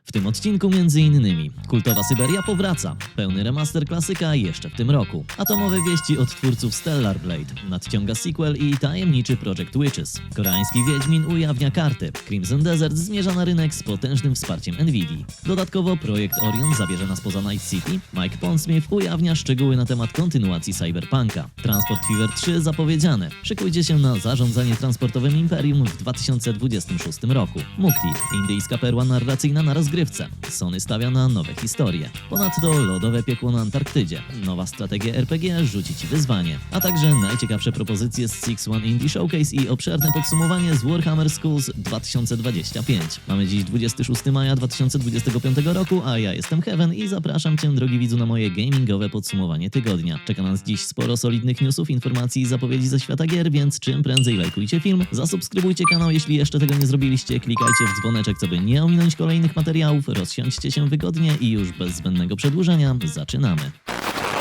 W tym odcinku m.in. kultowa Syberia powraca, pełny remaster klasyka jeszcze w tym roku, atomowe wieści od twórców Stellar Blade, nadciąga sequel i tajemniczy Project Witches, koreański Wiedźmin ujawnia karty, Crimson Desert zmierza na rynek z potężnym wsparciem Nvidia. Dodatkowo projekt Orion zabierze nas poza Night City, Mike Pondsmith ujawnia szczegóły na temat kontynuacji Cyberpunka, Transport Fever 3 zapowiedziane, szykujcie się na zarządzanie transportowym imperium w 2026 roku. Mukti, indyjska perła narracyjna na rozgrywce, Sony stawia na nowe historie. Ponadto lodowe piekło na Antarktydzie, nowa strategia RPG rzuci Ci wyzwanie, a także najciekawsze propozycje z Six One Indie Showcase i obszerne podsumowanie z Warhammer Schools 2025. Mamy dziś 26 maja 2025 roku, a ja jestem Heaven i zapraszam Cię, drogi widzu, na moje gamingowe podsumowanie tygodnia. Czeka nas dziś sporo solidnych newsów, informacji i zapowiedzi ze świata gier, więc czym prędzej lajkujcie film, zasubskrybujcie kanał, jeśli jeszcze tego nie zrobiliście, klikajcie w dzwoneczek, co by nie ominąć kolejnych materiałów, rozsiądźcie się wygodnie i już bez zbędnego przedłużenia zaczynamy.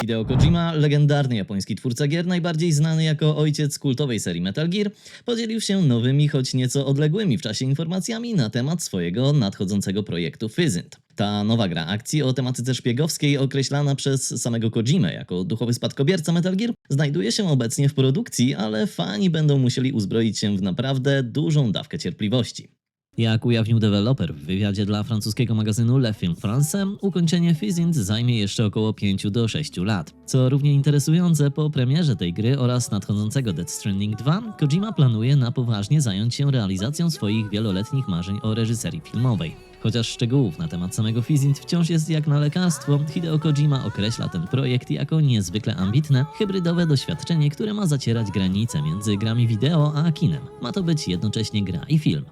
Hideo Kojima, legendarny japoński twórca gier, najbardziej znany jako ojciec kultowej serii Metal Gear, podzielił się nowymi, choć nieco odległymi w czasie informacjami na temat swojego nadchodzącego projektu Physint. Ta nowa gra akcji o tematyce szpiegowskiej, określana przez samego Kojimę jako duchowy spadkobierca Metal Gear, znajduje się obecnie w produkcji, ale fani będą musieli uzbroić się w naprawdę dużą dawkę cierpliwości. Jak ujawnił deweloper w wywiadzie dla francuskiego magazynu Le Film France, ukończenie Physint zajmie jeszcze około 5 do 6 lat. Co równie interesujące, po premierze tej gry oraz nadchodzącego Death Stranding 2, Kojima planuje na poważnie zająć się realizacją swoich wieloletnich marzeń o reżyserii filmowej. Chociaż szczegółów na temat samego Physint wciąż jest jak na lekarstwo, Hideo Kojima określa ten projekt jako niezwykle ambitne, hybrydowe doświadczenie, które ma zacierać granice między grami wideo a kinem. Ma to być jednocześnie gra i film.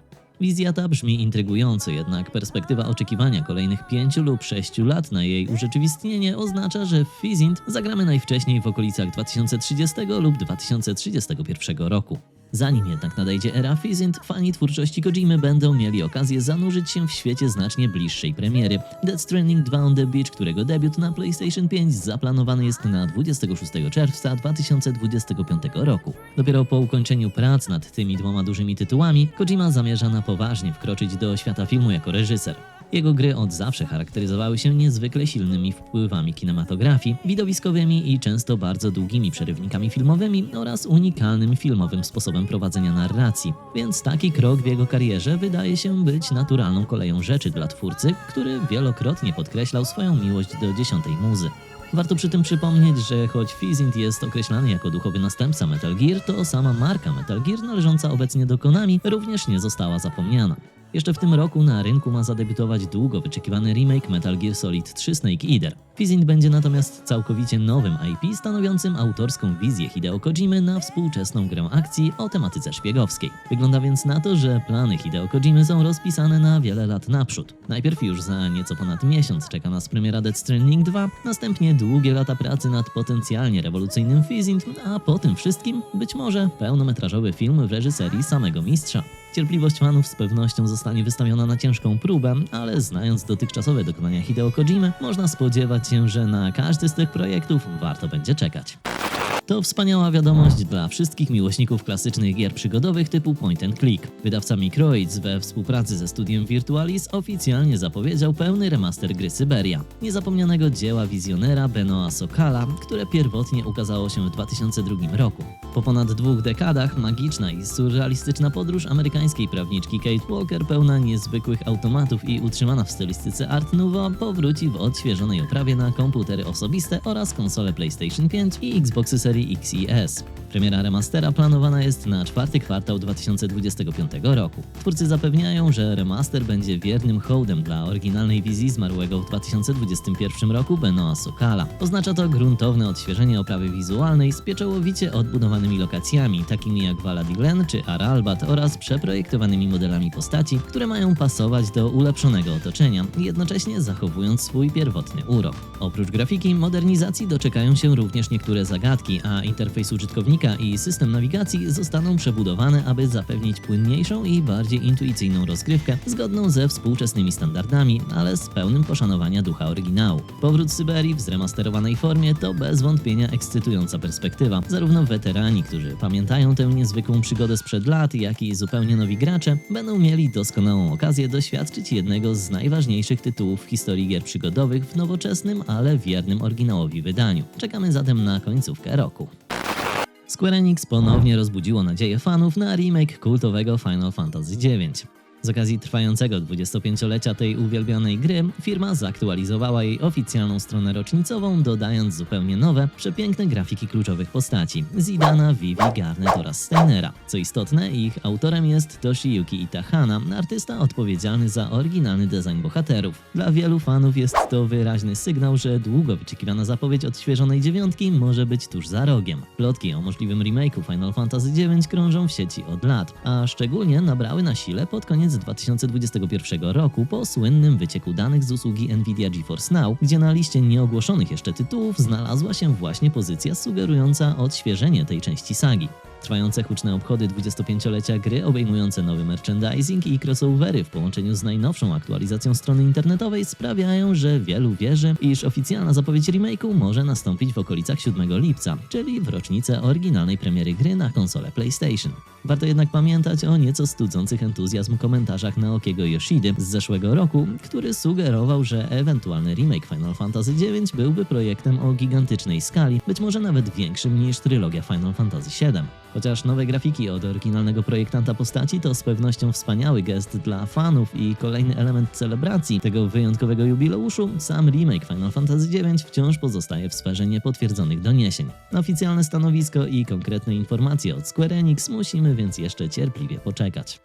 Wizja ta brzmi intrygująco, jednak perspektywa oczekiwania kolejnych 5 lub 6 lat na jej urzeczywistnienie oznacza, że w Physint zagramy najwcześniej w okolicach 2030 lub 2031 roku. Zanim jednak nadejdzie era Physint, fani twórczości Kojimy będą mieli okazję zanurzyć się w świecie znacznie bliższej premiery. Death Stranding 2 on the Beach, którego debiut na PlayStation 5 zaplanowany jest na 26 czerwca 2025 roku. Dopiero po ukończeniu prac nad tymi dwoma dużymi tytułami, Kojima zamierza na poważnie wkroczyć do świata filmu jako reżyser. Jego gry od zawsze charakteryzowały się niezwykle silnymi wpływami kinematografii, widowiskowymi i często bardzo długimi przerywnikami filmowymi oraz unikalnym filmowym sposobem prowadzenia narracji, więc taki krok w jego karierze wydaje się być naturalną koleją rzeczy dla twórcy, który wielokrotnie podkreślał swoją miłość do 10. muzy. Warto przy tym przypomnieć, że choć Physint jest określany jako duchowy następca Metal Gear, to sama marka Metal Gear należąca obecnie do Konami również nie została zapomniana. Jeszcze w tym roku na rynku ma zadebiutować długo wyczekiwany remake Metal Gear Solid 3 Snake Eater. Physint będzie natomiast całkowicie nowym IP stanowiącym autorską wizję Hideo Kojimy na współczesną grę akcji o tematyce szpiegowskiej. Wygląda więc na to, że plany Hideo Kojimy są rozpisane na wiele lat naprzód. Najpierw już za nieco ponad miesiąc czeka nas premiera Death Stranding 2, następnie długie lata pracy nad potencjalnie rewolucyjnym Physint, a po tym wszystkim być może pełnometrażowy film w reżyserii samego mistrza. Cierpliwość fanów z pewnością zostanie wystawiona na ciężką próbę, ale znając dotychczasowe dokonania Hideo Kojimy, można spodziewać się, że na każdy z tych projektów warto będzie czekać. To wspaniała wiadomość dla wszystkich miłośników klasycznych gier przygodowych typu point and click. Wydawca Microids we współpracy ze studiem Virtualis oficjalnie zapowiedział pełny remaster gry Syberia, niezapomnianego dzieła wizjonera Benoît Sokala, które pierwotnie ukazało się w 2002 roku. Po ponad 2 dekadach magiczna i surrealistyczna podróż amerykańskiej prawniczki Kate Walker, pełna niezwykłych automatów i utrzymana w stylistyce Art Nouveau, powróci w odświeżonej oprawie na komputery osobiste oraz konsole PlayStation 5 i Xboxy serii X i S. Premiera remastera planowana jest na 4 kwartał 2025 roku. Twórcy zapewniają, że remaster będzie wiernym hołdem dla oryginalnej wizji zmarłego w 2021 roku Benoît Sokala. Oznacza to gruntowne odświeżenie oprawy wizualnej z pieczołowicie odbudowanymi lokacjami, takimi jak Vala di Glen czy Aralbat, oraz przeprojektowanymi modelami postaci, które mają pasować do ulepszonego otoczenia, jednocześnie zachowując swój pierwotny urok. Oprócz grafiki, modernizacji doczekają się również niektóre zagadki, a interfejs użytkownika grafika i system nawigacji zostaną przebudowane, aby zapewnić płynniejszą i bardziej intuicyjną rozgrywkę, zgodną ze współczesnymi standardami, ale z pełnym poszanowania ducha oryginału. Powrót Syberii w zremasterowanej formie to bez wątpienia ekscytująca perspektywa. Zarówno weterani, którzy pamiętają tę niezwykłą przygodę sprzed lat, jak i zupełnie nowi gracze będą mieli doskonałą okazję doświadczyć jednego z najważniejszych tytułów w historii gier przygodowych w nowoczesnym, ale wiernym oryginałowi wydaniu. Czekamy zatem na końcówkę roku. Square Enix ponownie rozbudziło nadzieję fanów na remake kultowego Final Fantasy IX. Z okazji trwającego 25-lecia tej uwielbianej gry, firma zaktualizowała jej oficjalną stronę rocznicową, dodając zupełnie nowe, przepiękne grafiki kluczowych postaci Zidana, Vivi, Garnet oraz Steinera. Co istotne, ich autorem jest Toshiyuki Itahana, artysta odpowiedzialny za oryginalny design bohaterów. Dla wielu fanów jest to wyraźny sygnał, że długo wyczekiwana zapowiedź odświeżonej dziewiątki może być tuż za rogiem. Plotki o możliwym remake'u Final Fantasy IX krążą w sieci od lat, a szczególnie nabrały na sile pod koniec 2021 roku po słynnym wycieku danych z usługi Nvidia GeForce Now, gdzie na liście nieogłoszonych jeszcze tytułów znalazła się właśnie pozycja sugerująca odświeżenie tej części sagi. Trwające huczne obchody 25-lecia gry, obejmujące nowy merchandising i crossovery w połączeniu z najnowszą aktualizacją strony internetowej sprawiają, że wielu wierzy, iż oficjalna zapowiedź remake'u może nastąpić w okolicach 7 lipca, czyli w rocznicę oryginalnej premiery gry na konsolę PlayStation. Warto jednak pamiętać o nieco studzących entuzjazm komentarzach Naokiego Yoshidy z zeszłego roku, który sugerował, że ewentualny remake Final Fantasy IX byłby projektem o gigantycznej skali, być może nawet większym niż trylogia Final Fantasy VII. Chociaż nowe grafiki od oryginalnego projektanta postaci to z pewnością wspaniały gest dla fanów i kolejny element celebracji tego wyjątkowego jubileuszu, sam remake Final Fantasy IX wciąż pozostaje w sferze niepotwierdzonych doniesień. Na oficjalne stanowisko i konkretne informacje od Square Enix musimy więc jeszcze cierpliwie poczekać.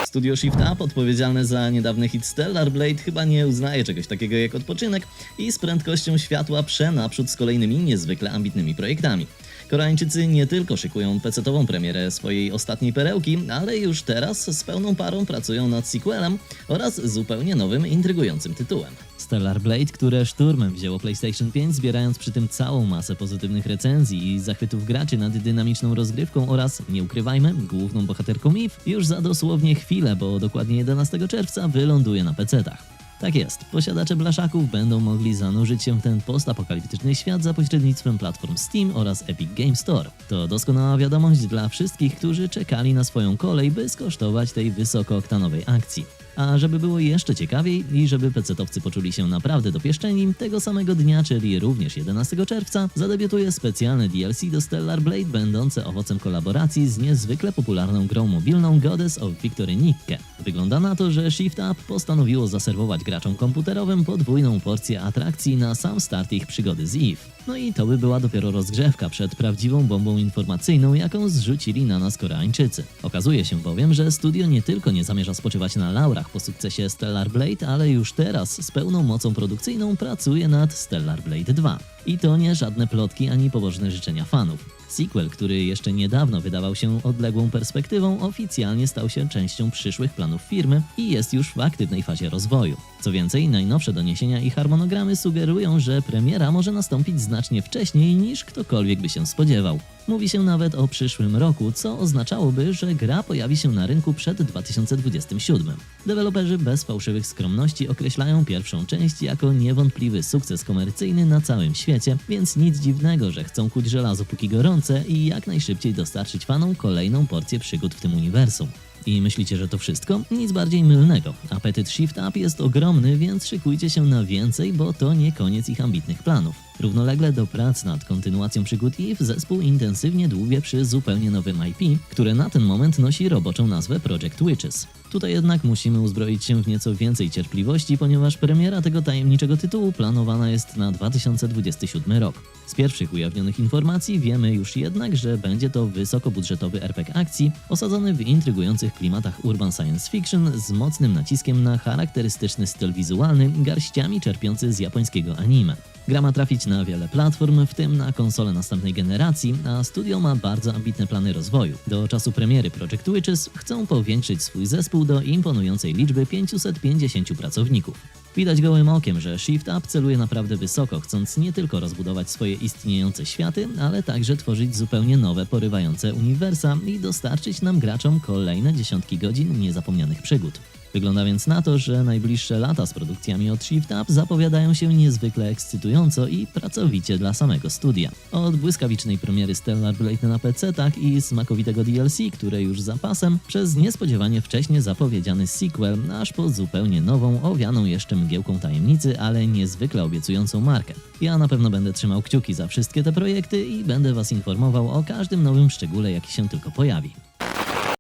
Studio Shift Up, odpowiedzialne za niedawny hit Stellar Blade, chyba nie uznaje czegoś takiego jak odpoczynek i z prędkością światła prze naprzód z kolejnymi niezwykle ambitnymi projektami. Koreańczycy nie tylko szykują PC-tową premierę swojej ostatniej perełki, ale już teraz z pełną parą pracują nad sequelem oraz zupełnie nowym, intrygującym tytułem. Stellar Blade, które szturmem wzięło PlayStation 5, zbierając przy tym całą masę pozytywnych recenzji i zachwytów graczy nad dynamiczną rozgrywką oraz, nie ukrywajmy, główną bohaterką Eve, już za dosłownie chwilę, bo dokładnie 11 czerwca wyląduje na PC-tach. Tak jest, posiadacze blaszaków będą mogli zanurzyć się w ten postapokaliptyczny świat za pośrednictwem platform Steam oraz Epic Games Store. To doskonała wiadomość dla wszystkich, którzy czekali na swoją kolej, by skosztować tej wysokooktanowej akcji. A żeby było jeszcze ciekawiej i żeby pecetowcy poczuli się naprawdę dopieszczeni, tego samego dnia, czyli również 11 czerwca, zadebiutuje specjalne DLC do Stellar Blade, będące owocem kolaboracji z niezwykle popularną grą mobilną Goddess of Victory Nikke. Wygląda na to, że Shift Up postanowiło zaserwować graczom komputerowym podwójną porcję atrakcji na sam start ich przygody z Eve. No i to by była dopiero rozgrzewka przed prawdziwą bombą informacyjną, jaką zrzucili na nas Koreańczycy. Okazuje się bowiem, że studio nie tylko nie zamierza spoczywać na laurach po sukcesie Stellar Blade, ale już teraz z pełną mocą produkcyjną pracuje nad Stellar Blade 2. I to nie żadne plotki ani pobożne życzenia fanów. Sequel, który jeszcze niedawno wydawał się odległą perspektywą, oficjalnie stał się częścią przyszłych planów firmy i jest już w aktywnej fazie rozwoju. Co więcej, najnowsze doniesienia i harmonogramy sugerują, że premiera może nastąpić znacznie wcześniej niż ktokolwiek by się spodziewał. Mówi się nawet o przyszłym roku, co oznaczałoby, że gra pojawi się na rynku przed 2027. Deweloperzy bez fałszywych skromności określają pierwszą część jako niewątpliwy sukces komercyjny na całym świecie, więc nic dziwnego, że chcą kuć żelazo póki gorące i jak najszybciej dostarczyć fanom kolejną porcję przygód w tym uniwersum. I myślicie, że to wszystko? Nic bardziej mylnego. Apetyt Shift Up jest ogromny, więc szykujcie się na więcej, bo to nie koniec ich ambitnych planów. Równolegle do prac nad kontynuacją przygód Eve zespół intensywnie dłubie przy zupełnie nowym IP, które na ten moment nosi roboczą nazwę Project Witches. Tutaj jednak musimy uzbroić się w nieco więcej cierpliwości, ponieważ premiera tego tajemniczego tytułu planowana jest na 2027 rok. Z pierwszych ujawnionych informacji wiemy już jednak, że będzie to wysokobudżetowy RPG akcji osadzony w intrygujących klimatach urban science fiction z mocnym naciskiem na charakterystyczny styl wizualny, garściami czerpiący z japońskiego anime. Gra ma trafić na wiele platform, w tym na konsole następnej generacji, a studio ma bardzo ambitne plany rozwoju. Do czasu premiery Project Witches chcą powiększyć swój zespół do imponującej liczby 550 pracowników. Widać gołym okiem, że Shift Up celuje naprawdę wysoko, chcąc nie tylko rozbudować swoje istniejące światy, ale także tworzyć zupełnie nowe, porywające uniwersa i dostarczyć nam graczom kolejne dziesiątki godzin niezapomnianych przygód. Wygląda więc na to, że najbliższe lata z produkcjami od Shift Up zapowiadają się niezwykle ekscytująco i pracowicie dla samego studia. Od błyskawicznej premiery Stellar Blade na PC-tach i smakowitego DLC, które już za pasem, przez niespodziewanie wcześnie zapowiedziany sequel, aż po zupełnie nową, owianą jeszcze mgiełką tajemnicy, ale niezwykle obiecującą markę. Ja na pewno będę trzymał kciuki za wszystkie te projekty i będę Was informował o każdym nowym szczególe, jaki się tylko pojawi.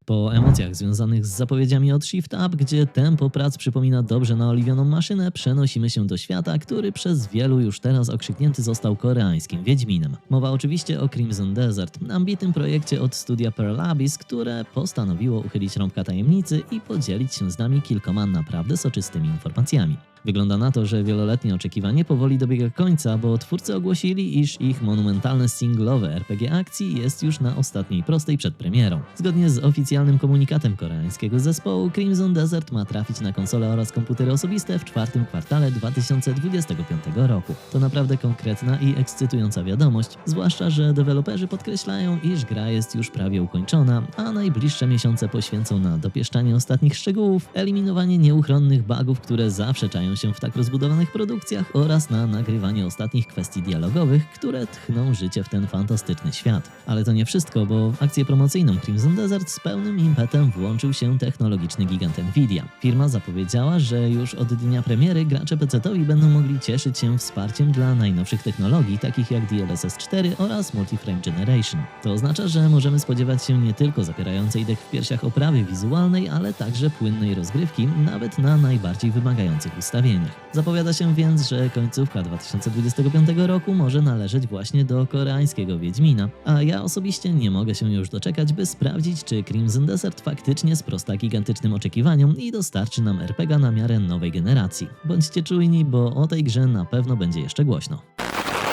Po emocjach związanych z zapowiedziami od Shift Up, gdzie tempo prac przypomina dobrze naoliwioną maszynę, przenosimy się do świata, który przez wielu już teraz okrzyknięty został koreańskim Wiedźminem. Mowa oczywiście o Crimson Desert, ambitnym projekcie od studia Pearl Abyss, które postanowiło uchylić rąbka tajemnicy i podzielić się z nami kilkoma naprawdę soczystymi informacjami. Wygląda na to, że wieloletnie oczekiwanie powoli dobiega końca, bo twórcy ogłosili, iż ich monumentalne singlowe RPG akcji jest już na ostatniej prostej przed premierą. Zgodnie z oficjalnym komunikatem koreańskiego zespołu, Crimson Desert ma trafić na konsole oraz komputery osobiste w czwartym kwartale 2025 roku. To naprawdę konkretna i ekscytująca wiadomość, zwłaszcza, że deweloperzy podkreślają, iż gra jest już prawie ukończona, a najbliższe miesiące poświęcą na dopieszczanie ostatnich szczegółów, eliminowanie nieuchronnych bugów, które zawsze czają się w tak rozbudowanych produkcjach oraz na nagrywanie ostatnich kwestii dialogowych, które tchną życie w ten fantastyczny świat. Ale to nie wszystko, bo w akcję promocyjną Crimson Desert z pełnym impetem włączył się technologiczny gigant Nvidia. Firma zapowiedziała, że już od dnia premiery gracze PC-towi będą mogli cieszyć się wsparciem dla najnowszych technologii, takich jak DLSS 4 oraz Multiframe Generation. To oznacza, że możemy spodziewać się nie tylko zapierającej dech w piersiach oprawy wizualnej, ale także płynnej rozgrywki, nawet na najbardziej wymagających ustawieniach. Zapowiada się więc, że końcówka 2025 roku może należeć właśnie do koreańskiego Wiedźmina, a ja osobiście nie mogę się już doczekać, by sprawdzić, czy Crimson Desert faktycznie sprosta gigantycznym oczekiwaniom i dostarczy nam RPG na miarę nowej generacji. Bądźcie czujni, bo o tej grze na pewno będzie jeszcze głośno.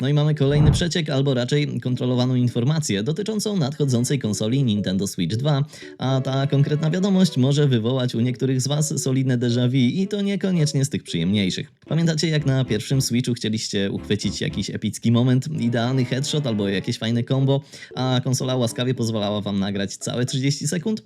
No i mamy kolejny przeciek, albo raczej kontrolowaną informację dotyczącą nadchodzącej konsoli Nintendo Switch 2, a ta konkretna wiadomość może wywołać u niektórych z Was solidne déjà vu i to niekoniecznie z tych przyjemniejszych. Pamiętacie, jak na pierwszym Switchu chcieliście uchwycić jakiś epicki moment, idealny headshot albo jakieś fajne combo, a konsola łaskawie pozwalała Wam nagrać całe 30 sekund?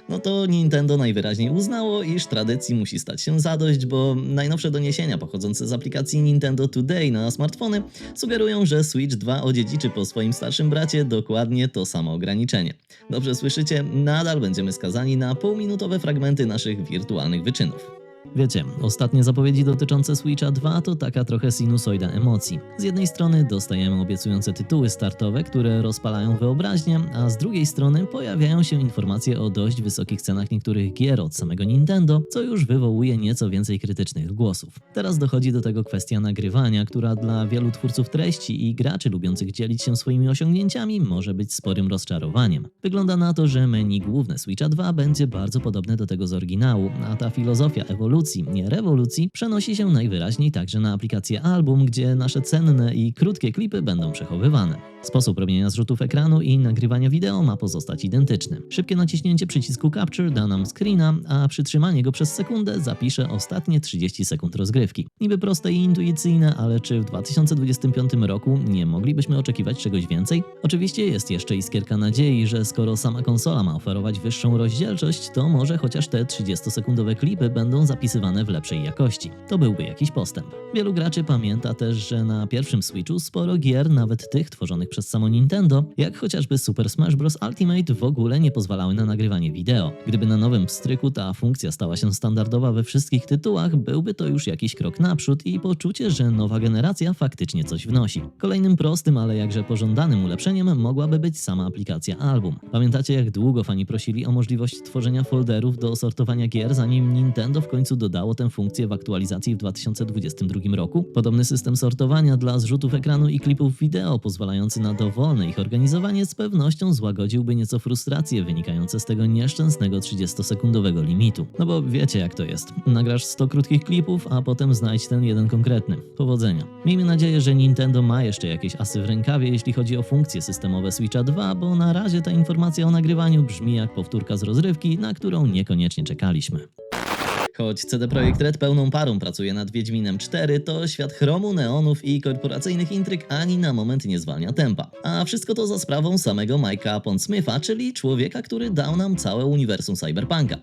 No to Nintendo najwyraźniej uznało, iż tradycji musi stać się zadość, bo najnowsze doniesienia pochodzące z aplikacji Nintendo Today na smartfony sugerują, że Switch 2 odziedziczy po swoim starszym bracie dokładnie to samo ograniczenie. Dobrze słyszycie, nadal będziemy skazani na półminutowe fragmenty naszych wirtualnych wyczynów. Wiecie, ostatnie zapowiedzi dotyczące Switcha 2 to taka trochę sinusoida emocji. Z jednej strony dostajemy obiecujące tytuły startowe, które rozpalają wyobraźnię, a z drugiej strony pojawiają się informacje o dość wysokich cenach niektórych gier od samego Nintendo, co już wywołuje nieco więcej krytycznych głosów. Teraz dochodzi do tego kwestia nagrywania, która dla wielu twórców treści i graczy lubiących dzielić się swoimi osiągnięciami może być sporym rozczarowaniem. Wygląda na to, że menu główne Switcha 2 będzie bardzo podobne do tego z oryginału, a ta filozofia ewolucji, nie rewolucji, przenosi się najwyraźniej także na aplikację Album, gdzie nasze cenne i krótkie klipy będą przechowywane. Sposób robienia zrzutów ekranu i nagrywania wideo ma pozostać identyczny. Szybkie naciśnięcie przycisku Capture da nam screena, a przytrzymanie go przez sekundę zapisze ostatnie 30 sekund rozgrywki. Niby proste i intuicyjne, ale czy w 2025 roku nie moglibyśmy oczekiwać czegoś więcej? Oczywiście jest jeszcze iskierka nadziei, że skoro sama konsola ma oferować wyższą rozdzielczość, to może chociaż te 30-sekundowe klipy będą zapisywane w lepszej jakości. To byłby jakiś postęp. Wielu graczy pamięta też, że na pierwszym Switchu sporo gier, nawet tych tworzonych przez samo Nintendo, jak chociażby Super Smash Bros. Ultimate, w ogóle nie pozwalały na nagrywanie wideo. Gdyby na nowym pstryku ta funkcja stała się standardowa we wszystkich tytułach, byłby to już jakiś krok naprzód i poczucie, że nowa generacja faktycznie coś wnosi. Kolejnym prostym, ale jakże pożądanym ulepszeniem mogłaby być sama aplikacja Album. Pamiętacie, jak długo fani prosili o możliwość tworzenia folderów do sortowania gier, zanim Nintendo w końcu dodało tę funkcję w aktualizacji w 2022 roku? Podobny system sortowania dla zrzutów ekranu i klipów wideo pozwalający na dowolne ich organizowanie z pewnością złagodziłby nieco frustracje wynikające z tego nieszczęsnego 30-sekundowego limitu. No bo wiecie, jak to jest. Nagrasz 100 krótkich klipów, a potem znajdź ten jeden konkretny. Powodzenia. Miejmy nadzieję, że Nintendo ma jeszcze jakieś asy w rękawie, jeśli chodzi o funkcje systemowe Switcha 2, bo na razie ta informacja o nagrywaniu brzmi jak powtórka z rozrywki, na którą niekoniecznie czekaliśmy. Choć CD Projekt Red pełną parą pracuje nad Wiedźminem 4, to świat chromu, neonów i korporacyjnych intryg ani na moment nie zwalnia tempa. A wszystko to za sprawą samego Mike'a Pondsmitha, czyli człowieka, który dał nam całe uniwersum Cyberpunka.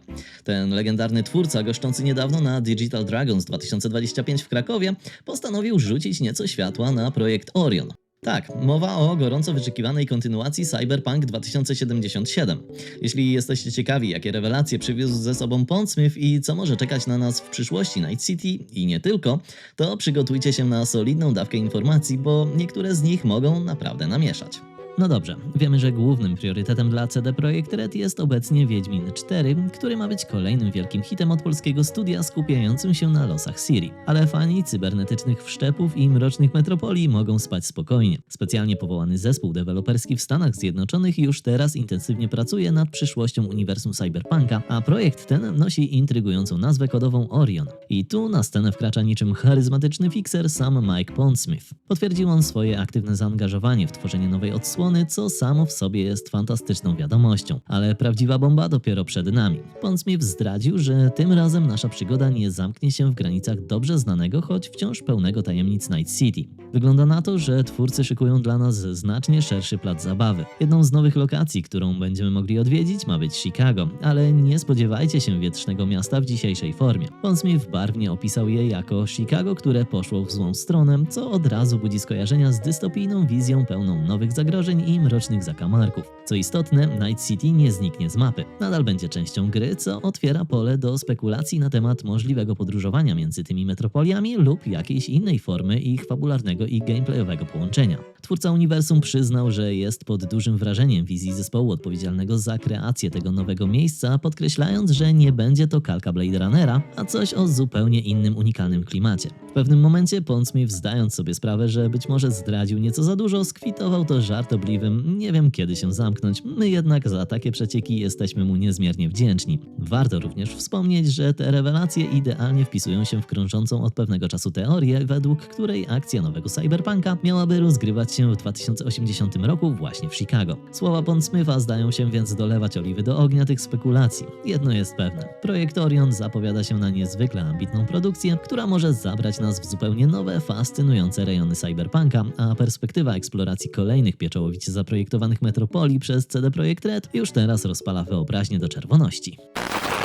Ten legendarny twórca, goszczący niedawno na Digital Dragons 2025 w Krakowie, postanowił rzucić nieco światła na projekt Orion. Tak, mowa o gorąco wyczekiwanej kontynuacji Cyberpunk 2077. Jeśli jesteście ciekawi, jakie rewelacje przywiózł ze sobą Pondsmith i co może czekać na nas w przyszłości Night City i nie tylko, to przygotujcie się na solidną dawkę informacji, bo niektóre z nich mogą naprawdę namieszać. No dobrze, wiemy, że głównym priorytetem dla CD Projekt Red jest obecnie Wiedźmin 4, który ma być kolejnym wielkim hitem od polskiego studia skupiającym się na losach Ciri. Ale fani cybernetycznych wszczepów i mrocznych metropolii mogą spać spokojnie. Specjalnie powołany zespół deweloperski w Stanach Zjednoczonych już teraz intensywnie pracuje nad przyszłością uniwersum Cyberpunka, a projekt ten nosi intrygującą nazwę kodową Orion. I tu na scenę wkracza niczym charyzmatyczny fikser sam Mike Pondsmith. Potwierdził on swoje aktywne zaangażowanie w tworzenie nowej odsłony, co samo w sobie jest fantastyczną wiadomością, ale prawdziwa bomba dopiero przed nami. Pondsmith zdradził, że tym razem nasza przygoda nie zamknie się w granicach dobrze znanego, choć wciąż pełnego tajemnic Night City. Wygląda na to, że twórcy szykują dla nas znacznie szerszy plac zabawy. Jedną z nowych lokacji, którą będziemy mogli odwiedzić, ma być Chicago, ale nie spodziewajcie się wietrznego miasta w dzisiejszej formie. Pondsmith barwnie opisał je jako Chicago, które poszło w złą stronę, co od razu budzi skojarzenia z dystopijną wizją pełną nowych zagrożeń i mrocznych zakamarków. Co istotne, Night City nie zniknie z mapy. Nadal będzie częścią gry, co otwiera pole do spekulacji na temat możliwego podróżowania między tymi metropoliami lub jakiejś innej formy ich fabularnego i gameplayowego połączenia. Twórca uniwersum przyznał, że jest pod dużym wrażeniem wizji zespołu odpowiedzialnego za kreację tego nowego miejsca, podkreślając, że nie będzie to kalka Blade Runnera, a coś o zupełnie innym, unikalnym klimacie. W pewnym momencie Pondsmith, zdając sobie sprawę, że być może zdradził nieco za dużo, skwitował to żartobliwym: nie wiem kiedy się zamknąć, my jednak za takie przecieki jesteśmy mu niezmiernie wdzięczni. Warto również wspomnieć, że te rewelacje idealnie wpisują się w krążącą od pewnego czasu teorię, według której akcja nowego Cyberpunka miałaby rozgrywać się w 2080 roku właśnie w Chicago. Słowa Pondsmitha zdają się więc dolewać oliwy do ognia tych spekulacji. Jedno jest pewne, projekt Orion zapowiada się na niezwykle ambitną produkcję, która może zabrać nas w zupełnie nowe, fascynujące rejony Cyberpunka, a perspektywa eksploracji kolejnych pieczołowicie zaprojektowanych metropolii przez CD Projekt Red już teraz rozpala wyobraźnię do czerwoności.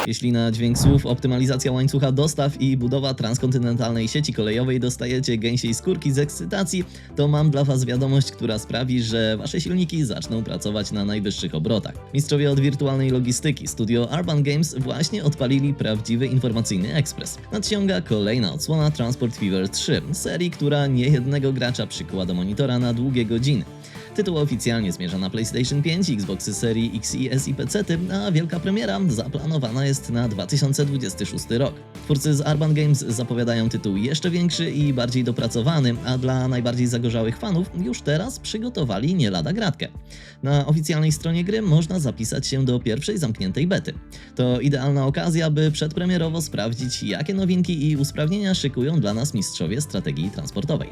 Jeśli na dźwięk słów, optymalizacja łańcucha dostaw i budowa transkontynentalnej sieci kolejowej dostajecie gęsiej skórki z ekscytacji, to mam dla Was wiadomość, która sprawi, że Wasze silniki zaczną pracować na najwyższych obrotach. Mistrzowie od wirtualnej logistyki, studio Urban Games, właśnie odpalili prawdziwy informacyjny ekspres. Nadciąga kolejna odsłona Transport Fever 3, serii, która niejednego gracza przykuła do monitora na długie godziny. Tytuł oficjalnie zmierza na PlayStation 5, Xboxy serii X i S i PC-ty, a wielka premiera zaplanowana jest na 2026 rok. Twórcy z Urban Games zapowiadają tytuł jeszcze większy i bardziej dopracowany, a dla najbardziej zagorzałych fanów już teraz przygotowali nie lada gratkę. Na oficjalnej stronie gry można zapisać się do pierwszej zamkniętej bety. To idealna okazja, by przedpremierowo sprawdzić, jakie nowinki i usprawnienia szykują dla nas mistrzowie strategii transportowej.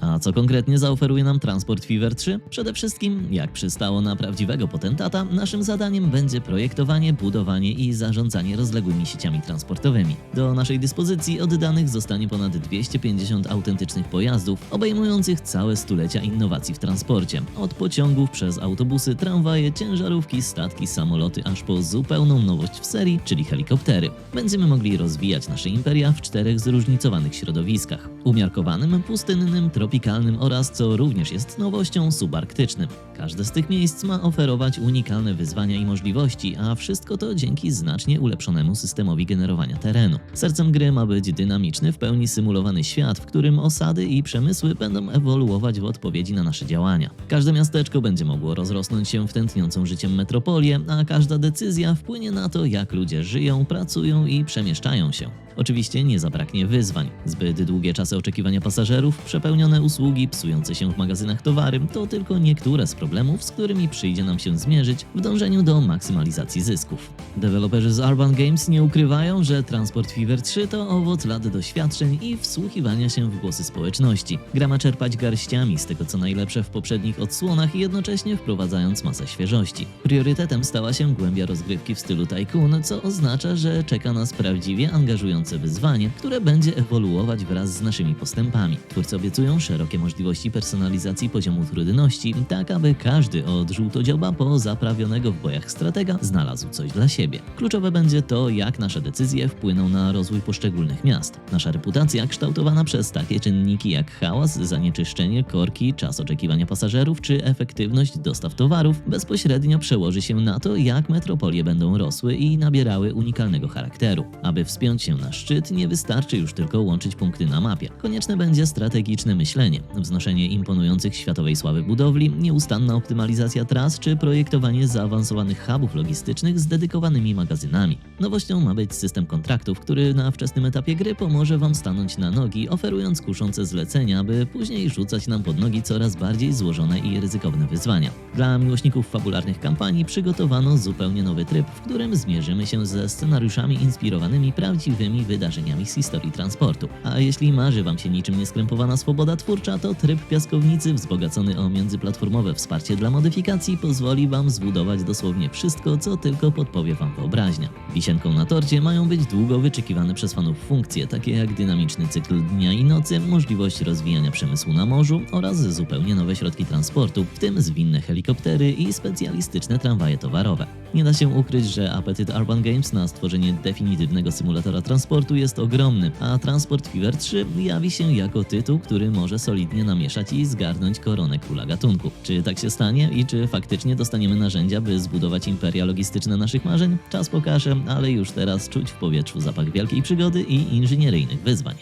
A co konkretnie zaoferuje nam Transport Fever 3? Przede wszystkim, jak przystało na prawdziwego potentata, naszym zadaniem będzie projektowanie, budowanie i zarządzanie rozległymi sieciami transportowymi. Do naszej dyspozycji oddanych zostanie ponad 250 autentycznych pojazdów, obejmujących całe stulecia innowacji w transporcie. Od pociągów przez autobusy, tramwaje, ciężarówki, statki, samoloty, aż po zupełną nowość w serii, czyli helikoptery. Będziemy mogli rozwijać nasze imperia w 4 zróżnicowanych środowiskach: umiarkowanym, pustynnym, tropikalnym oraz, co również jest nowością, subarktycznym. Każde z tych miejsc ma oferować unikalne wyzwania i możliwości, a wszystko to dzięki znacznie ulepszonemu systemowi generowania terenu. Sercem gry ma być dynamiczny, w pełni symulowany świat, w którym osady i przemysły będą ewoluować w odpowiedzi na nasze działania. Każde miasteczko będzie mogło rozrosnąć się w tętniącą życiem metropolię, a każda decyzja wpłynie na to, jak ludzie żyją, pracują i przemieszczają się. Oczywiście nie zabraknie wyzwań. Zbyt długie czasy oczekiwania pasażerów, przepełnione niedopracowane usługi, psujące się w magazynach towary to tylko niektóre z problemów, z którymi przyjdzie nam się zmierzyć w dążeniu do maksymalizacji zysków. Deweloperzy z Urban Games nie ukrywają, że Transport Fever 3 to owoc lat doświadczeń i wsłuchiwania się w głosy społeczności. Gra ma czerpać garściami z tego co najlepsze w poprzednich odsłonach i jednocześnie wprowadzając masę świeżości. Priorytetem stała się głębia rozgrywki w stylu Tycoon, co oznacza, że czeka nas prawdziwie angażujące wyzwanie, które będzie ewoluować wraz z naszymi postępami. Twórcy obiecują szerokie możliwości personalizacji poziomu trudności, tak aby każdy od żółtodzioba po zaprawionego w bojach stratega znalazł coś dla siebie. Kluczowe będzie to, jak nasze decyzje wpłyną na rozwój poszczególnych miast. Nasza reputacja, kształtowana przez takie czynniki jak hałas, zanieczyszczenie, korki, czas oczekiwania pasażerów czy efektywność dostaw towarów, bezpośrednio przełoży się na to, jak metropolie będą rosły i nabierały unikalnego charakteru. Aby wspiąć się na szczyt, nie wystarczy już tylko łączyć punkty na mapie. Konieczne będzie strategiczne myślenie, wznoszenie imponujących światowej sławy budowli, nieustanna optymalizacja tras czy projektowanie zaawansowanych hubów logistycznych z dedykowanymi magazynami. Nowością ma być system kontraktów, który na wczesnym etapie gry pomoże Wam stanąć na nogi, oferując kuszące zlecenia, by później rzucać nam pod nogi coraz bardziej złożone i ryzykowne wyzwania. Dla miłośników fabularnych kampanii przygotowano zupełnie nowy tryb, w którym zmierzymy się ze scenariuszami inspirowanymi prawdziwymi wydarzeniami z historii transportu. A jeśli marzy Wam się niczym nieskrępowana swoboda twórcza, to tryb piaskownicy wzbogacony o międzyplatformowe wsparcie dla modyfikacji pozwoli Wam zbudować dosłownie wszystko, co tylko podpowie Wam wyobraźnia. Wisienką na torcie mają być długo wyczekiwane przez fanów funkcje, takie jak dynamiczny cykl dnia i nocy, możliwość rozwijania przemysłu na morzu oraz zupełnie nowe środki transportu, w tym zwinne helikoptery i specjalistyczne tramwaje towarowe. Nie da się ukryć, że apetyt Urban Games na stworzenie definitywnego symulatora transportu jest ogromny, a Transport Fever 3 jawi się jako tytuł, który może solidnie namieszać i zgarnąć koronę króla gatunku. Czy tak się stanie i czy faktycznie dostaniemy narzędzia, by zbudować imperia logistyczne naszych marzeń? Czas pokaże, ale już teraz czuć w powietrzu zapach wielkiej przygody i inżynieryjnych wyzwań.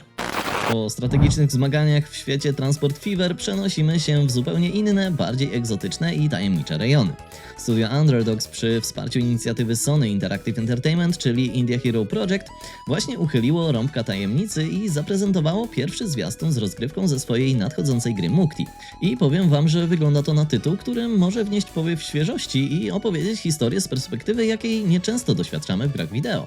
Po strategicznych zmaganiach w świecie Transport Fever przenosimy się w zupełnie inne, bardziej egzotyczne i tajemnicze rejony. Studio Underdogs przy wsparciu inicjatywy Sony Interactive Entertainment, czyli India Hero Project, właśnie uchyliło rąbka tajemnicy i zaprezentowało pierwszy zwiastun z rozgrywką ze swojej nadchodzącej gry Mukti. I powiem Wam, że wygląda to na tytuł, który może wnieść powiew świeżości i opowiedzieć historię z perspektywy, jakiej nieczęsto doświadczamy w grach wideo.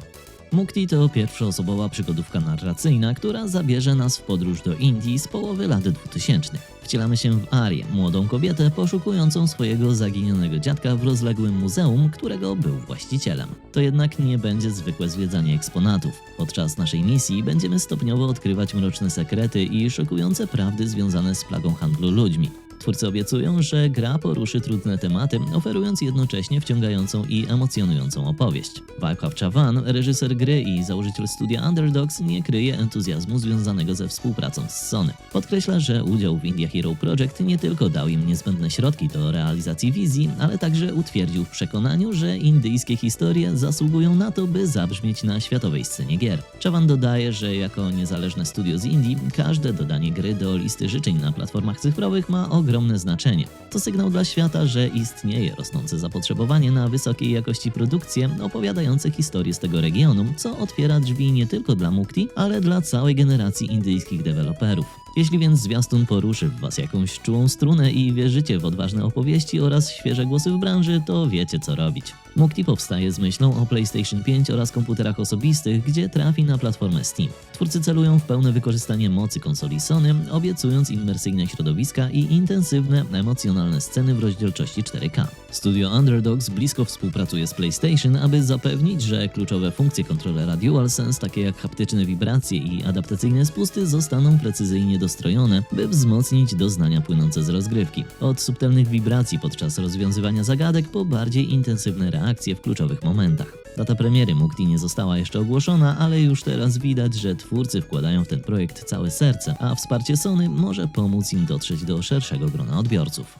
Mukti to pierwszoosobowa przygodówka narracyjna, która zabierze nas w podróż do Indii z połowy lat 2000. Wcielamy się w Arię, młodą kobietę poszukującą swojego zaginionego dziadka w rozległym muzeum, którego był właścicielem. To jednak nie będzie zwykłe zwiedzanie eksponatów. Podczas naszej misji będziemy stopniowo odkrywać mroczne sekrety i szokujące prawdy związane z plagą handlu ludźmi. Twórcy obiecują, że gra poruszy trudne tematy, oferując jednocześnie wciągającą i emocjonującą opowieść. Vaibhav Chavan, reżyser gry i założyciel studia Underdogs, nie kryje entuzjazmu związanego ze współpracą z Sony. Podkreśla, że udział w India Hero Project nie tylko dał im niezbędne środki do realizacji wizji, ale także utwierdził w przekonaniu, że indyjskie historie zasługują na to, by zabrzmieć na światowej scenie gier. Chavan dodaje, że jako niezależne studio z Indii, każde dodanie gry do listy życzeń na platformach cyfrowych ma ogromne znaczenie. To sygnał dla świata, że istnieje rosnące zapotrzebowanie na wysokiej jakości produkcje opowiadające historię z tego regionu, co otwiera drzwi nie tylko dla Mukti, ale dla całej generacji indyjskich deweloperów. Jeśli więc zwiastun poruszy w Was jakąś czułą strunę i wierzycie w odważne opowieści oraz świeże głosy w branży, to wiecie co robić. Mukti powstaje z myślą o PlayStation 5 oraz komputerach osobistych, gdzie trafi na platformę Steam. Twórcy celują w pełne wykorzystanie mocy konsoli Sony, obiecując imersyjne środowiska i intensywne, emocjonalne sceny w rozdzielczości 4K. Studio Underdogs blisko współpracuje z PlayStation, aby zapewnić, że kluczowe funkcje kontrolera DualSense, takie jak haptyczne wibracje i adaptacyjne spusty, zostaną precyzyjnie dostrojone, by wzmocnić doznania płynące z rozgrywki. Od subtelnych wibracji podczas rozwiązywania zagadek po bardziej intensywne reakcje w kluczowych momentach. Data premiery Mukti nie została jeszcze ogłoszona, ale już teraz widać, że twórcy wkładają w ten projekt całe serce, a wsparcie Sony może pomóc im dotrzeć do szerszego grona odbiorców.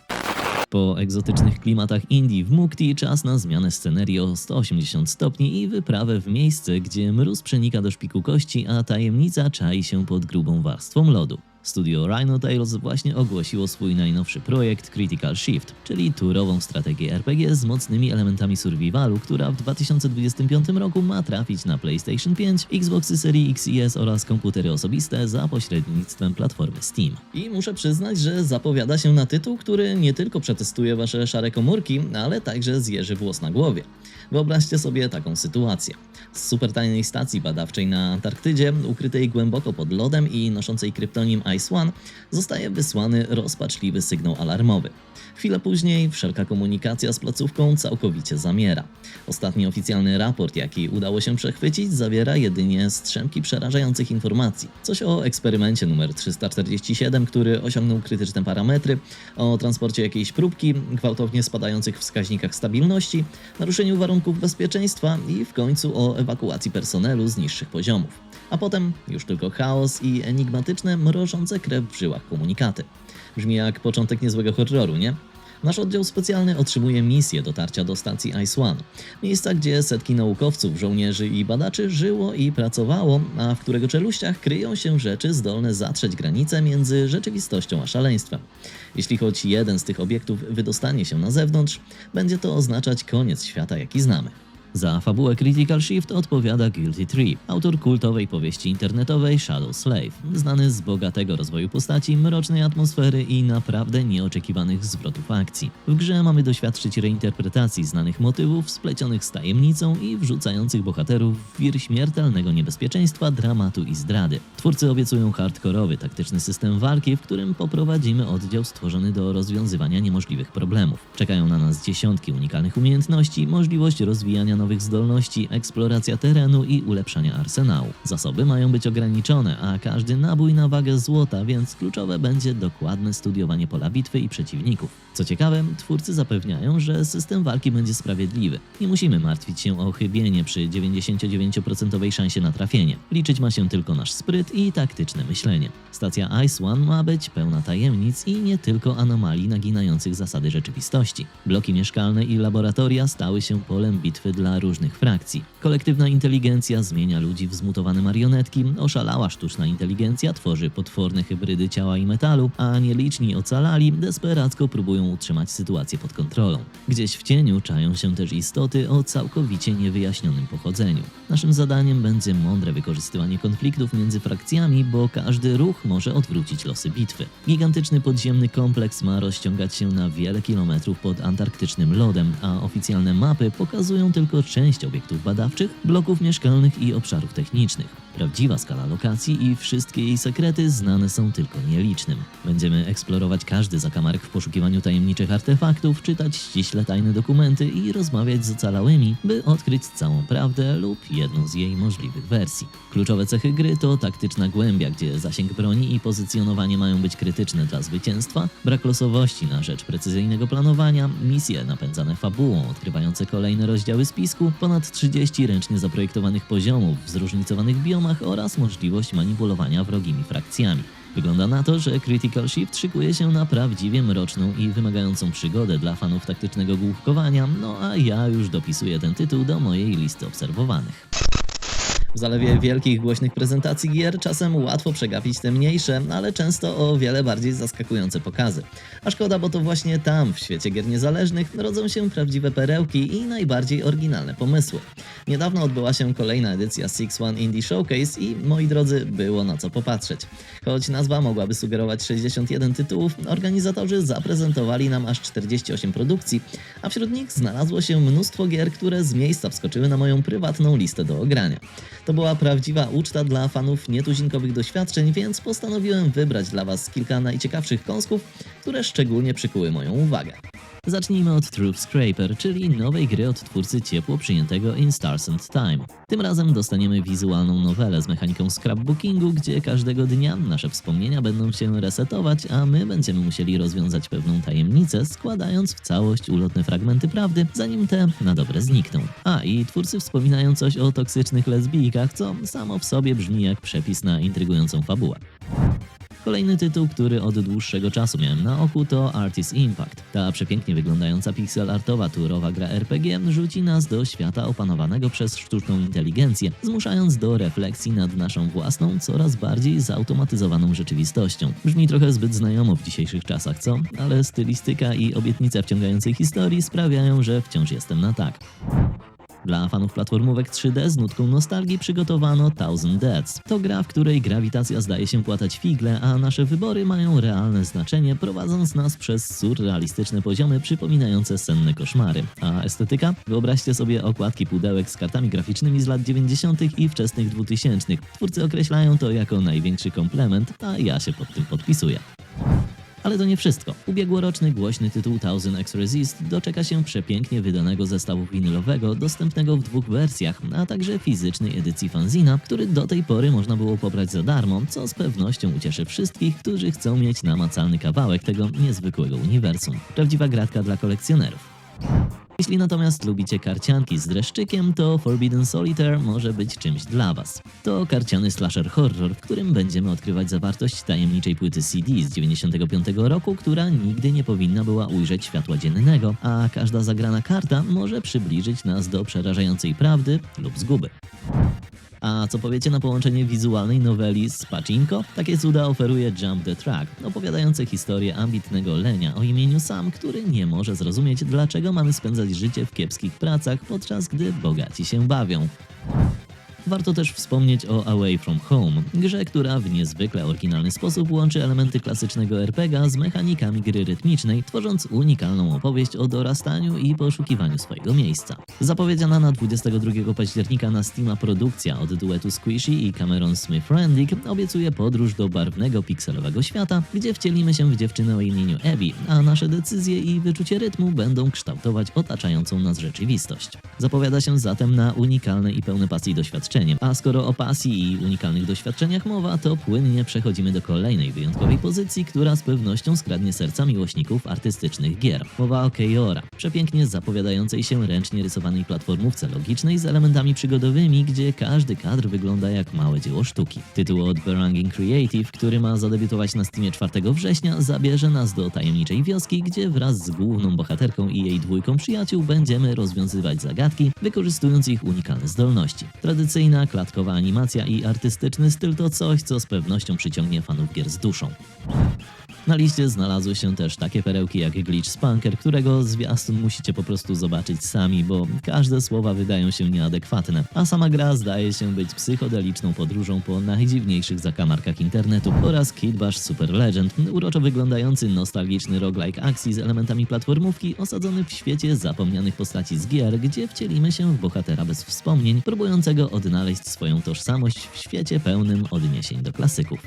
Po egzotycznych klimatach Indii w Mukti czas na zmianę scenerii o 180 stopni i wyprawę w miejsce, gdzie mróz przenika do szpiku kości, a tajemnica czai się pod grubą warstwą lodu. Studio Rhino Tales właśnie ogłosiło swój najnowszy projekt Critical Shift, czyli turową strategię RPG z mocnymi elementami survivalu, która w 2025 roku ma trafić na PlayStation 5, Xboxy Series X i S oraz komputery osobiste za pośrednictwem platformy Steam. I muszę przyznać, że zapowiada się na tytuł, który nie tylko przetestuje wasze szare komórki, ale także zjeży włos na głowie. Wyobraźcie sobie taką sytuację. Z supertajnej stacji badawczej na Antarktydzie, ukrytej głęboko pod lodem i noszącej kryptonim Ice One, zostaje wysłany rozpaczliwy sygnał alarmowy. Chwilę później wszelka komunikacja z placówką całkowicie zamiera. Ostatni oficjalny raport, jaki udało się przechwycić, zawiera jedynie strzępki przerażających informacji. Coś o eksperymencie numer 347, który osiągnął krytyczne parametry, o transporcie jakiejś próbki, gwałtownie spadających wskaźnikach stabilności, naruszeniu warunków bezpieczeństwa i w końcu o ewakuacji personelu z niższych poziomów. A potem już tylko chaos i enigmatyczne, mrożące krew w żyłach komunikaty. Brzmi jak początek niezłego horroru, nie? Nasz oddział specjalny otrzymuje misję dotarcia do stacji Ice One, miejsca, gdzie setki naukowców, żołnierzy i badaczy żyło i pracowało, a w którego czeluściach kryją się rzeczy zdolne zatrzeć granice między rzeczywistością a szaleństwem. Jeśli choć jeden z tych obiektów wydostanie się na zewnątrz, będzie to oznaczać koniec świata, jaki znamy. Za fabułę Critical Shift odpowiada Guilty Tree, autor kultowej powieści internetowej Shadow Slave, znany z bogatego rozwoju postaci, mrocznej atmosfery i naprawdę nieoczekiwanych zwrotów akcji. W grze mamy doświadczyć reinterpretacji znanych motywów splecionych z tajemnicą i wrzucających bohaterów w wir śmiertelnego niebezpieczeństwa, dramatu i zdrady. Twórcy obiecują hardkorowy, taktyczny system walki, w którym poprowadzimy oddział stworzony do rozwiązywania niemożliwych problemów. Czekają na nas dziesiątki unikalnych umiejętności, możliwość rozwijania nowych zdolności, eksploracja terenu i ulepszania arsenału. Zasoby mają być ograniczone, a każdy nabój na wagę złota, więc kluczowe będzie dokładne studiowanie pola bitwy i przeciwników. Co ciekawe, twórcy zapewniają, że system walki będzie sprawiedliwy. Nie musimy martwić się o chybienie przy 99% szansie na trafienie. Liczyć ma się tylko nasz spryt i taktyczne myślenie. Stacja Ice One ma być pełna tajemnic i nie tylko anomalii naginających zasady rzeczywistości. Bloki mieszkalne i laboratoria stały się polem bitwy dla różnych frakcji. Kolektywna inteligencja zmienia ludzi w zmutowane marionetki, oszalała sztuczna inteligencja tworzy potworne hybrydy ciała i metalu, a nieliczni ocalali desperacko próbują utrzymać sytuację pod kontrolą. Gdzieś w cieniu czają się też istoty o całkowicie niewyjaśnionym pochodzeniu. Naszym zadaniem będzie mądre wykorzystywanie konfliktów między frakcjami, bo każdy ruch może odwrócić losy bitwy. Gigantyczny podziemny kompleks ma rozciągać się na wiele kilometrów pod antarktycznym lodem, a oficjalne mapy pokazują tylko część obiektów badawczych, bloków mieszkalnych i obszarów technicznych. Prawdziwa skala lokacji i wszystkie jej sekrety znane są tylko nielicznym. Będziemy eksplorować każdy zakamarek w poszukiwaniu tajemniczych artefaktów, czytać ściśle tajne dokumenty i rozmawiać z ocalałymi, by odkryć całą prawdę lub jedną z jej możliwych wersji. Kluczowe cechy gry to taktyczna głębia, gdzie zasięg broni i pozycjonowanie mają być krytyczne dla zwycięstwa, brak losowości na rzecz precyzyjnego planowania, misje napędzane fabułą, odkrywające kolejne rozdziały spisku, ponad 30 ręcznie zaprojektowanych poziomów w zróżnicowanych biomach oraz możliwość manipulowania wrogimi frakcjami. Wygląda na to, że Critical Shift szykuje się na prawdziwie mroczną i wymagającą przygodę dla fanów taktycznego główkowania, no a ja już dopisuję ten tytuł do mojej listy obserwowanych. W zalewie wielkich, głośnych prezentacji gier czasem łatwo przegapić te mniejsze, ale często o wiele bardziej zaskakujące pokazy. A szkoda, bo to właśnie tam, w świecie gier niezależnych, rodzą się prawdziwe perełki i najbardziej oryginalne pomysły. Niedawno odbyła się kolejna edycja Six One Indie Showcase i, moi drodzy, było na co popatrzeć. Choć nazwa mogłaby sugerować 61 tytułów, organizatorzy zaprezentowali nam aż 48 produkcji, a wśród nich znalazło się mnóstwo gier, które z miejsca wskoczyły na moją prywatną listę do ogrania. To była prawdziwa uczta dla fanów nietuzinkowych doświadczeń, więc postanowiłem wybrać dla Was kilka najciekawszych kąsków, które szczególnie przykuły moją uwagę. Zacznijmy od Truth Scraper, czyli nowej gry od twórcy ciepło przyjętego In Stars and Time. Tym razem dostaniemy wizualną nowelę z mechaniką scrapbookingu, gdzie każdego dnia nasze wspomnienia będą się resetować, a my będziemy musieli rozwiązać pewną tajemnicę, składając w całość ulotne fragmenty prawdy, zanim te na dobre znikną. A i twórcy wspominają coś o toksycznych lesbijkach, co samo w sobie brzmi jak przepis na intrygującą fabułę. Kolejny tytuł, który od dłuższego czasu miałem na oku, to Artist Impact. Ta przepięknie wyglądająca pixel artowa turowa gra RPG rzuci nas do świata opanowanego przez sztuczną inteligencję, zmuszając do refleksji nad naszą własną, coraz bardziej zautomatyzowaną rzeczywistością. Brzmi trochę zbyt znajomo w dzisiejszych czasach, co? Ale stylistyka i obietnica wciągającej historii sprawiają, że wciąż jestem na tak. Dla fanów platformówek 3D z nutką nostalgii przygotowano Thousand Deaths. To gra, w której grawitacja zdaje się płatać figle, a nasze wybory mają realne znaczenie, prowadząc nas przez surrealistyczne poziomy przypominające senne koszmary. A estetyka? Wyobraźcie sobie okładki pudełek z kartami graficznymi z lat 90. i wczesnych 2000. Twórcy określają to jako największy komplement, a ja się pod tym podpisuję. Ale to nie wszystko. Ubiegłoroczny głośny tytuł Thousand X Resist doczeka się przepięknie wydanego zestawu winylowego, dostępnego w 2 wersjach, a także fizycznej edycji fanzina, który do tej pory można było pobrać za darmo, co z pewnością ucieszy wszystkich, którzy chcą mieć namacalny kawałek tego niezwykłego uniwersum. Prawdziwa gratka dla kolekcjonerów. Jeśli natomiast lubicie karcianki z dreszczykiem, to Forbidden Solitaire może być czymś dla Was. To karciany slasher horror, w którym będziemy odkrywać zawartość tajemniczej płyty CD z 95 roku, która nigdy nie powinna była ujrzeć światła dziennego, a każda zagrana karta może przybliżyć nas do przerażającej prawdy lub zguby. A co powiecie na połączenie wizualnej noweli z Pachinko? Takie cuda oferuje Jump the Track, opowiadające historię ambitnego lenia o imieniu Sam, który nie może zrozumieć, dlaczego mamy spędzać życie w kiepskich pracach, podczas gdy bogaci się bawią. Warto też wspomnieć o Away From Home, grze, która w niezwykle oryginalny sposób łączy elementy klasycznego RPG z mechanikami gry rytmicznej, tworząc unikalną opowieść o dorastaniu i poszukiwaniu swojego miejsca. Zapowiedziana na 22 października na Steama produkcja od duetu Squishy i Cameron Smith-Rendick obiecuje podróż do barwnego pikselowego świata, gdzie wcielimy się w dziewczynę o imieniu Abby, a nasze decyzje i wyczucie rytmu będą kształtować otaczającą nas rzeczywistość. Zapowiada się zatem na unikalne i pełne pasji doświadczenie. A skoro o pasji i unikalnych doświadczeniach mowa, to płynnie przechodzimy do kolejnej wyjątkowej pozycji, która z pewnością skradnie serca miłośników artystycznych gier. Mowa o Keora, przepięknie zapowiadającej się ręcznie rysowanej platformówce logicznej z elementami przygodowymi, gdzie każdy kadr wygląda jak małe dzieło sztuki. Tytuł od Berangin Creative, który ma zadebiutować na Steamie 4 września, zabierze nas do tajemniczej wioski, gdzie wraz z główną bohaterką i jej 2 przyjaciół będziemy rozwiązywać zagadki, wykorzystując ich unikalne zdolności. Tradycyjna klatkowa animacja i artystyczny styl to coś, co z pewnością przyciągnie fanów gier z duszą. Na liście znalazły się też takie perełki jak Glitch Spunker, którego zwiastun musicie po prostu zobaczyć sami, bo każde słowa wydają się nieadekwatne, a sama gra zdaje się być psychodeliczną podróżą po najdziwniejszych zakamarkach internetu, oraz Kid Bash Super Legend, uroczo wyglądający nostalgiczny roguelike akcji z elementami platformówki osadzony w świecie zapomnianych postaci z gier, gdzie wcielimy się w bohatera bez wspomnień, próbującego odnaleźć swoją tożsamość w świecie pełnym odniesień do klasyków.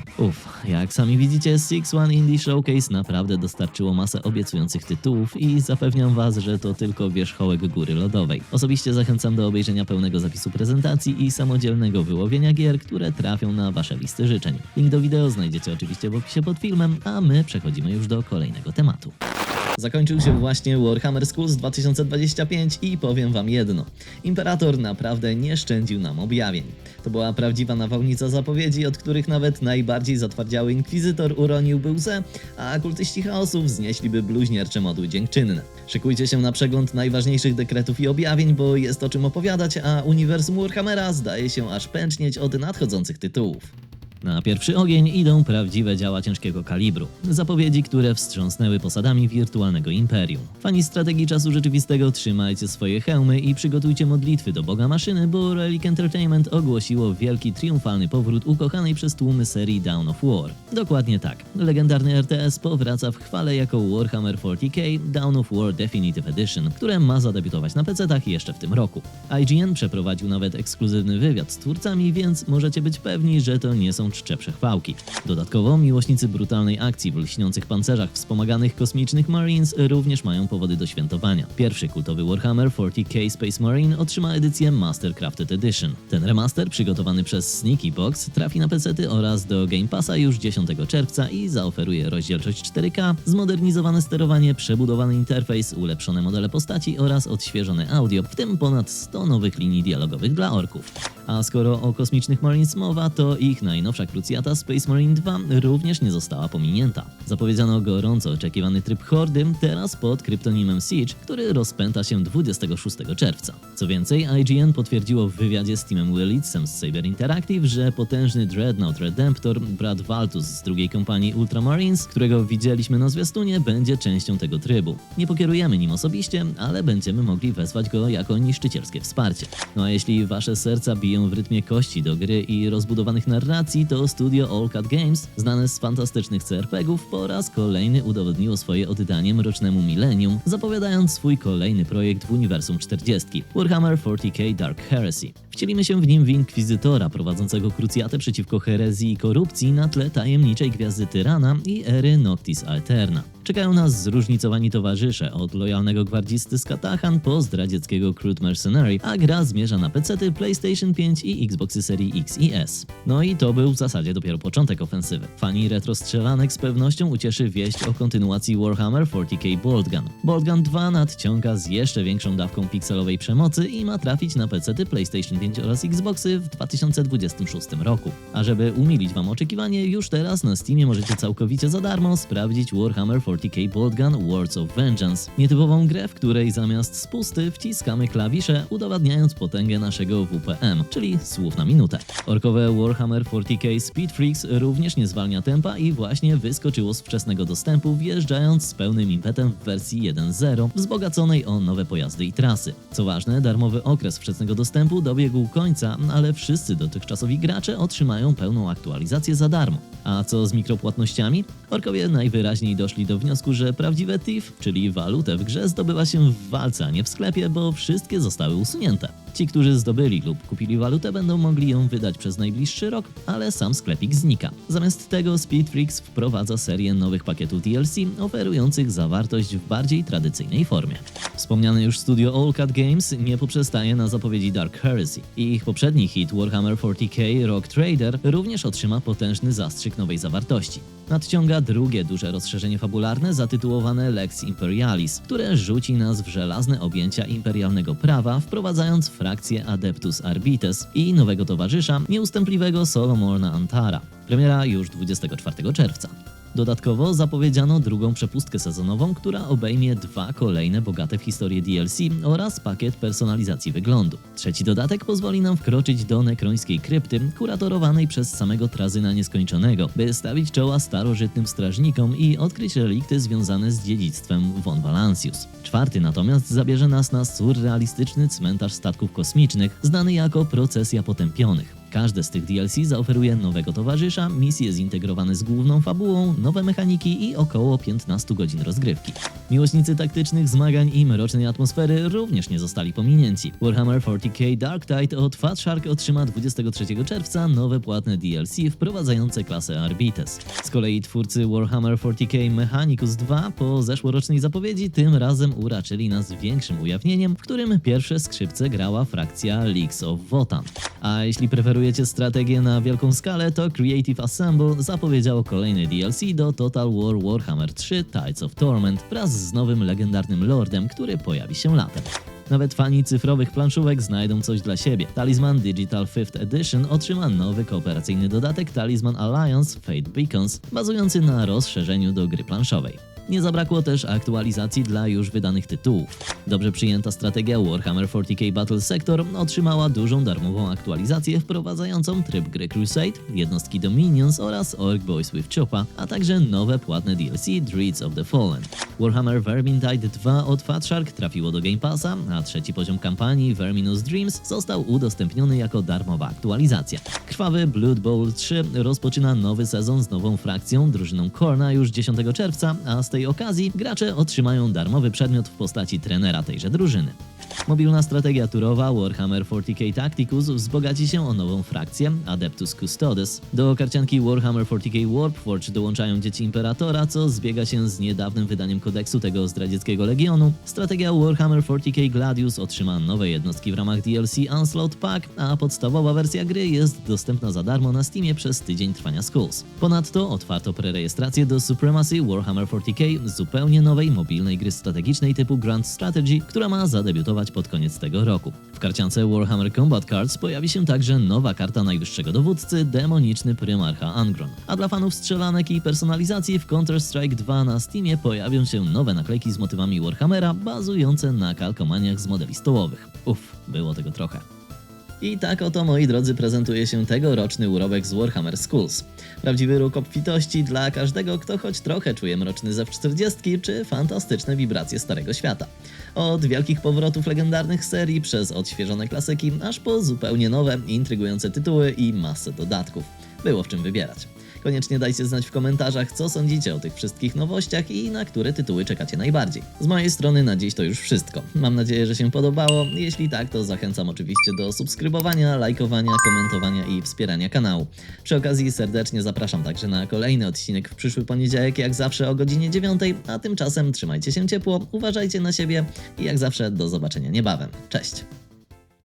Jak sami widzicie, 6-1 Indie Showcase naprawdę dostarczyło masę obiecujących tytułów i zapewniam Was, że to tylko wierzchołek góry lodowej. Osobiście zachęcam do obejrzenia pełnego zapisu prezentacji i samodzielnego wyłowienia gier, które trafią na Wasze listy życzeń. Link do wideo znajdziecie oczywiście w opisie pod filmem, a my przechodzimy już do kolejnego tematu. Zakończył się właśnie Warhammer Schools 2025 i powiem Wam jedno. Imperator naprawdę nie szczędził nam objawień. To była prawdziwa nawałnica zapowiedzi, od których nawet najbardziej zatwardziały inkwizytor uroniłby łzę, a kultyści chaosu wznieśliby bluźniercze modły dziękczynne. Szykujcie się na przegląd najważniejszych dekretów i objawień, bo jest o czym opowiadać, a uniwersum Warhammera zdaje się aż pęcznieć od nadchodzących tytułów. Na pierwszy ogień idą prawdziwe działa ciężkiego kalibru. Zapowiedzi, które wstrząsnęły posadami wirtualnego imperium. Fani strategii czasu rzeczywistego, trzymajcie swoje hełmy i przygotujcie modlitwy do Boga Maszyny, bo Relic Entertainment ogłosiło wielki triumfalny powrót ukochanej przez tłumy serii Dawn of War. Dokładnie tak. Legendarny RTS powraca w chwale jako Warhammer 40k Dawn of War Definitive Edition, które ma zadebiutować na PC-tach jeszcze w tym roku. IGN przeprowadził nawet ekskluzywny wywiad z twórcami, więc możecie być pewni, że to nie są czcze przechwałki. Dodatkowo miłośnicy brutalnej akcji w lśniących pancerzach wspomaganych kosmicznych Marines również mają powody do świętowania. Pierwszy kultowy Warhammer 40k Space Marine otrzyma edycję Mastercrafted Edition. Ten remaster, przygotowany przez Sneaky Box, trafi na PC-ty oraz do Game Passa już 10 czerwca i zaoferuje rozdzielczość 4K, zmodernizowane sterowanie, przebudowany interfejs, ulepszone modele postaci oraz odświeżone audio, w tym ponad 100 nowych linii dialogowych dla orków. A skoro o kosmicznych Marines mowa, to ich najnowszy najnowsza krucjata Space Marine 2 również nie została pominięta. Zapowiedziano gorąco oczekiwany tryb Hordy, teraz pod kryptonimem Siege, który rozpęta się 26 czerwca. Co więcej, IGN potwierdziło w wywiadzie z Timem Willitsem z Saber Interactive, że potężny Dreadnought Redemptor, brat Valtus z drugiej kompanii Ultramarines, którego widzieliśmy na zwiastunie, będzie częścią tego trybu. Nie pokierujemy nim osobiście, ale będziemy mogli wezwać go jako niszczycielskie wsparcie. No a jeśli wasze serca biją w rytmie kości do gry i rozbudowanych narracji, to studio All Cat Games, znane z fantastycznych CRPG-ów, po raz kolejny udowodniło swoje oddanie mrocznemu milenium, zapowiadając swój kolejny projekt w uniwersum 40 Warhammer 40k Dark Heresy. Wcielimy się w nim w inkwizytora prowadzącego krucjatę przeciwko herezji i korupcji na tle tajemniczej gwiazdy Tyrana i ery Noctis Aeterna. Czekają nas zróżnicowani towarzysze, od lojalnego gwardzisty z Katachan po zdradzieckiego Crude Mercenary, a gra zmierza na PC-ty, PlayStation 5 i Xboxy serii X i S. No i to był w zasadzie dopiero początek ofensywy. Fani retro strzelanek z pewnością ucieszy wieść o kontynuacji Warhammer 40k Boltgun. Boltgun 2 nadciąga z jeszcze większą dawką pikselowej przemocy i ma trafić na PC-ty, PlayStation 5 oraz Xboxy w 2026 roku. A żeby umilić wam oczekiwanie, już teraz na Steamie możecie całkowicie za darmo sprawdzić Warhammer 40k Boltgun Words of Vengeance. Nietypową grę, w której zamiast spusty wciskamy klawisze, udowadniając potęgę naszego WPM, czyli słów na minutę. Orkowe Warhammer 40k Speed Freaks również nie zwalnia tempa i właśnie wyskoczyło z wczesnego dostępu, wjeżdżając z pełnym impetem w wersji 1.0, wzbogaconej o nowe pojazdy i trasy. Co ważne, darmowy okres wczesnego dostępu dobiegł końca, ale wszyscy dotychczasowi gracze otrzymają pełną aktualizację za darmo. A co z mikropłatnościami? Orkowie najwyraźniej doszli do wniosku, że prawdziwe TIF, czyli walutę w grze, zdobywa się w walce, a nie w sklepie, bo wszystkie zostały usunięte. Ci, którzy zdobyli lub kupili walutę, będą mogli ją wydać przez najbliższy rok, ale sam sklepik znika. Zamiast tego Speed Freaks wprowadza serię nowych pakietów DLC, oferujących zawartość w bardziej tradycyjnej formie. Wspomniane już studio All Cat Games nie poprzestaje na zapowiedzi Dark Heresy. Ich poprzedni hit Warhammer 40k Rogue Trader również otrzyma potężny zastrzyk nowej zawartości. Nadciąga drugie duże rozszerzenie fabularne zatytułowane Lex Imperialis, które rzuci nas w żelazne objęcia imperialnego prawa, wprowadzając frakcję Adeptus Arbites i nowego towarzysza, nieustępliwego Solomorna Antara. Premiera już 24 czerwca. Dodatkowo zapowiedziano drugą przepustkę sezonową, która obejmie 2 kolejne bogate w historię DLC oraz pakiet personalizacji wyglądu. Trzeci dodatek pozwoli nam wkroczyć do nekrońskiej krypty, kuratorowanej przez samego Trazyna Nieskończonego, by stawić czoła starożytnym strażnikom i odkryć relikty związane z dziedzictwem von Valancius. Czwarty natomiast zabierze nas na surrealistyczny cmentarz statków kosmicznych, znany jako Procesja Potępionych. Każde z tych DLC zaoferuje nowego towarzysza, misje zintegrowane z główną fabułą, nowe mechaniki i około 15 godzin rozgrywki. Miłośnicy taktycznych zmagań i mrocznej atmosfery również nie zostali pominięci. Warhammer 40k Dark Tide od Fat Shark otrzyma 23 czerwca nowe płatne DLC wprowadzające klasę Arbites. Z kolei twórcy Warhammer 40k Mechanicus 2 po zeszłorocznej zapowiedzi tym razem uraczyli nas większym ujawnieniem, w którym pierwsze skrzypce grała frakcja Leagues of Votann. A jeśli preferujecie strategię na wielką skalę, to Creative Assemble zapowiedziało kolejny DLC do Total War Warhammer 3 Tides of Torment wraz z nowym legendarnym lordem, który pojawi się latem. Nawet fani cyfrowych planszówek znajdą coś dla siebie. Talisman Digital 5th Edition otrzyma nowy kooperacyjny dodatek Talisman Alliance Fate Beacons, bazujący na rozszerzeniu do gry planszowej. Nie zabrakło też aktualizacji dla już wydanych tytułów. Dobrze przyjęta strategia Warhammer 40k Battle Sector otrzymała dużą darmową aktualizację wprowadzającą tryb gry Crusade, jednostki Dominions oraz Orc Boys with Choppa, a także nowe płatne DLC Dreads of the Fallen. Warhammer Vermintide 2 od Fat Shark trafiło do Game Passa, a trzeci poziom kampanii Verminous Dreams został udostępniony jako darmowa aktualizacja. Krwawy Blood Bowl 3 rozpoczyna nowy sezon z nową frakcją, drużyną Khorna już 10 czerwca, a z tej okazji gracze otrzymają darmowy przedmiot w postaci trenera tejże drużyny. Mobilna strategia turowa Warhammer 40k Tacticus wzbogaci się o nową frakcję Adeptus Custodes. Do karcianki Warhammer 40k Warpforge dołączają dzieci Imperatora, co zbiega się z niedawnym wydaniem kodeksu tego zdradzieckiego legionu. Strategia Warhammer 40k Gladius otrzyma nowe jednostki w ramach DLC Onslaught Pack, a podstawowa wersja gry jest dostępna za darmo na Steamie przez tydzień trwania Skulls. Ponadto otwarto prerejestrację do Supremacy Warhammer 40k, zupełnie nowej mobilnej gry strategicznej typu Grand Strategy, która ma zadebiutować debiutować pod koniec tego roku. W karciance Warhammer Combat Cards pojawi się także nowa karta najwyższego dowódcy, demoniczny Prymarcha Angron. A dla fanów strzelanek i personalizacji w Counter-Strike 2 na Steamie pojawią się nowe naklejki z motywami Warhammera bazujące na kalkomaniach z modeli stołowych. Było tego trochę. I tak oto, moi drodzy, prezentuje się tegoroczny urobek z Warhammer Skulls. Prawdziwy róg obfitości dla każdego, kto choć trochę czuje mroczny zew 40 czy fantastyczne wibracje Starego Świata. Od wielkich powrotów legendarnych serii, przez odświeżone klasyki, aż po zupełnie nowe, intrygujące tytuły i masę dodatków. Było w czym wybierać. Koniecznie dajcie znać w komentarzach, co sądzicie o tych wszystkich nowościach i na które tytuły czekacie najbardziej. Z mojej strony na dziś to już wszystko. Mam nadzieję, że się podobało. Jeśli tak, to zachęcam oczywiście do subskrybowania, lajkowania, komentowania i wspierania kanału. Przy okazji serdecznie zapraszam także na kolejny odcinek w przyszły poniedziałek, jak zawsze o godzinie 9, a tymczasem trzymajcie się ciepło, uważajcie na siebie i jak zawsze do zobaczenia niebawem. Cześć!